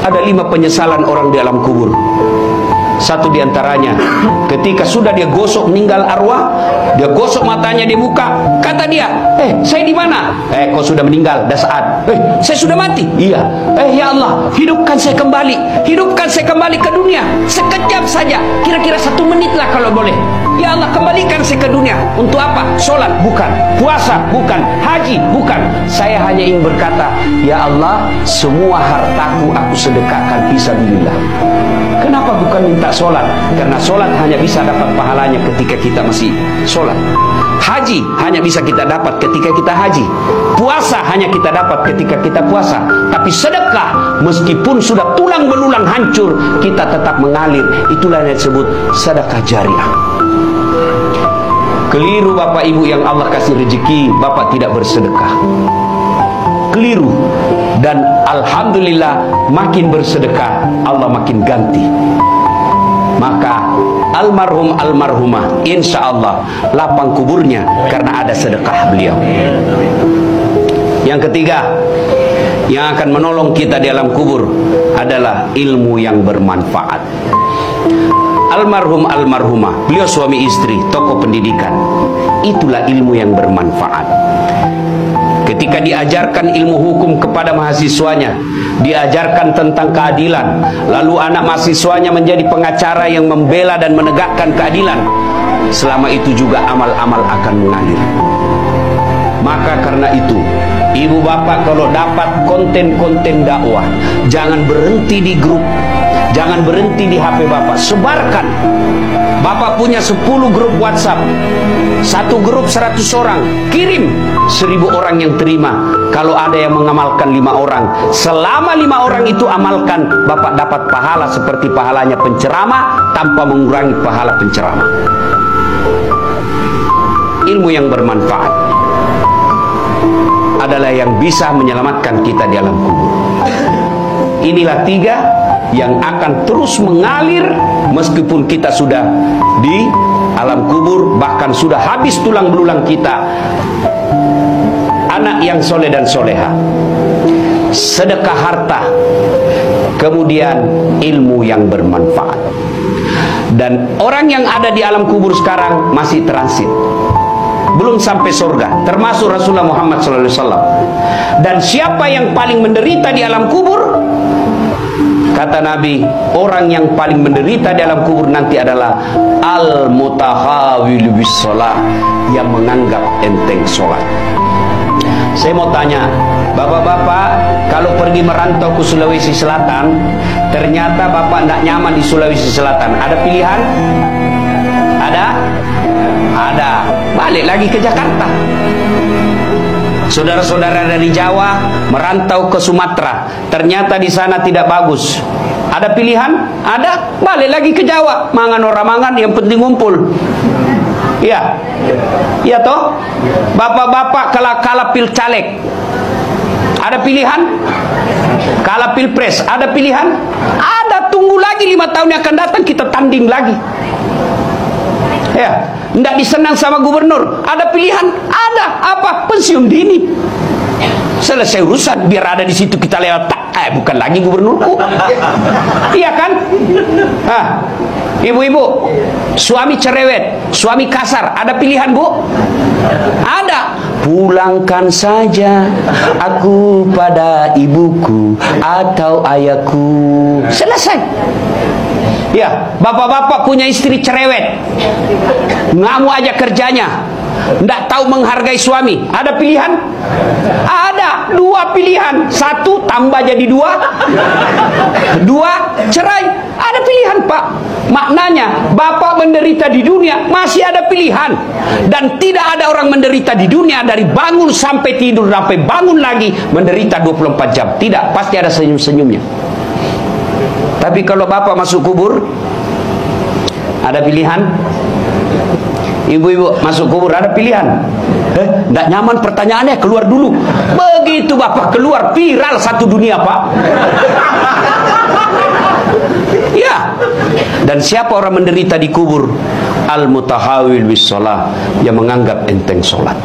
Ada 5 penyesalan orang di alam kubur. Satu diantaranya, ketika sudah dia gosok meninggal arwah, dia gosok matanya, dia buka, kata dia, saya di mana? Kau sudah meninggal, dah saat. Saya sudah mati. Iya. Ya Allah, hidupkan saya kembali ke dunia, sekejap saja, kira-kira 1 menit lah kalau boleh. Ya Allah, kembalikan saya ke dunia. Untuk apa? Sholat? Bukan. Puasa? Bukan. Haji? Bukan. Saya hanya ingin berkata, ya Allah, semua hartaku aku sedekahkan fisabilillah. Kenapa bukan minta sholat? Karena sholat hanya bisa dapat pahalanya ketika kita masih sholat. Haji hanya bisa kita dapat ketika kita haji. Puasa hanya kita dapat ketika kita puasa. Tapi sedekah, meskipun sudah tulang belulang hancur, kita tetap mengalir. Itulah yang disebut sedekah jariah. Keliru Bapak Ibu yang Allah kasih rezeki, Bapak tidak bersedekah. Keliru. Dan alhamdulillah, makin bersedekah Allah makin ganti. Maka almarhum almarhumah, insya Allah lapang kuburnya karena ada sedekah beliau. Yang ketiga, yang akan menolong kita di alam kubur adalah ilmu yang bermanfaat. Almarhum almarhumah, beliau suami istri, tokoh pendidikan. Itulah ilmu yang bermanfaat. Ketika diajarkan ilmu hukum kepada mahasiswanya, diajarkan tentang keadilan, lalu anak mahasiswanya menjadi pengacara yang membela dan menegakkan keadilan, selama itu juga amal-amal akan mengalir. Maka karena itu, ibu bapak kalau dapat konten-konten dakwah, jangan berhenti di grup, jangan berhenti di HP bapak, sebarkan. Bapak punya 10 grup WhatsApp, 1 grup 100 orang, kirim, 1000 orang yang terima. Kalau ada yang mengamalkan 5 orang, selama 5 orang itu amalkan, bapak dapat pahala seperti pahalanya penceramah tanpa mengurangi pahala penceramah. Ilmu yang bermanfaat adalah yang bisa menyelamatkan kita di alam kubur. Inilah 3 yang akan terus mengalir meskipun kita sudah di alam kubur, bahkan sudah habis tulang belulang kita. Anak yang soleh dan soleha, sedekah harta, kemudian ilmu yang bermanfaat. Dan orang yang ada di alam kubur sekarang masih transit, belum sampai surga, termasuk Rasulullah Muhammad SAW. Dan siapa yang paling menderita di alam kubur? Kata Nabi, orang yang paling menderita di alam kubur nanti adalah al-mutahawil bis shalah, yang menganggap enteng sholat. Saya mau tanya, bapak-bapak, kalau pergi merantau ke Sulawesi Selatan, ternyata bapak tidak nyaman di Sulawesi Selatan, ada pilihan? Ada? Ada. Balik lagi ke Jakarta. Saudara-saudara dari Jawa merantau ke Sumatera, ternyata di sana tidak bagus. Ada pilihan? Ada. Balik lagi ke Jawa. Mangan orang mangan, yang penting ngumpul. Ya, ya toh. Bapak-bapak kalah pil caleg, ada pilihan? Kalah pilpres, ada pilihan? Ada. Tunggu lagi 5 tahun yang akan datang, kita tanding lagi. Ya, tidak disenang sama gubernur, ada pilihan? Ada. Apa? Pensiun dini. Selesai urusan, biar ada di situ kita lewat. Bukan lagi gubernurku. Iya kan? Ibu-ibu, suami cerewet, suami kasar, ada pilihan, Bu? Ada. Pulangkan saja aku pada ibuku atau ayahku. Selesai. Ya, bapak-bapak punya istri cerewet, ngamuk aja kerjanya, tidak tahu menghargai suami, ada pilihan? Ada. 2 pilihan, 1 tambah jadi 2, 2 cerai. Ada pilihan, Pak. Maknanya bapak menderita di dunia masih ada pilihan. Dan tidak ada orang menderita di dunia dari bangun sampai tidur sampai bangun lagi menderita 24 jam. Tidak, pasti ada senyum-senyumnya. Tapi kalau bapak masuk kubur, ada pilihan? Ibu-ibu masuk kubur, ada pilihan? Nggak nyaman pertanyaannya, keluar dulu. Begitu bapak keluar, viral satu dunia, Pak. Ya. Dan siapa orang menderita di kubur? Al-mutahawil bis shalah, yang menganggap enteng sholat.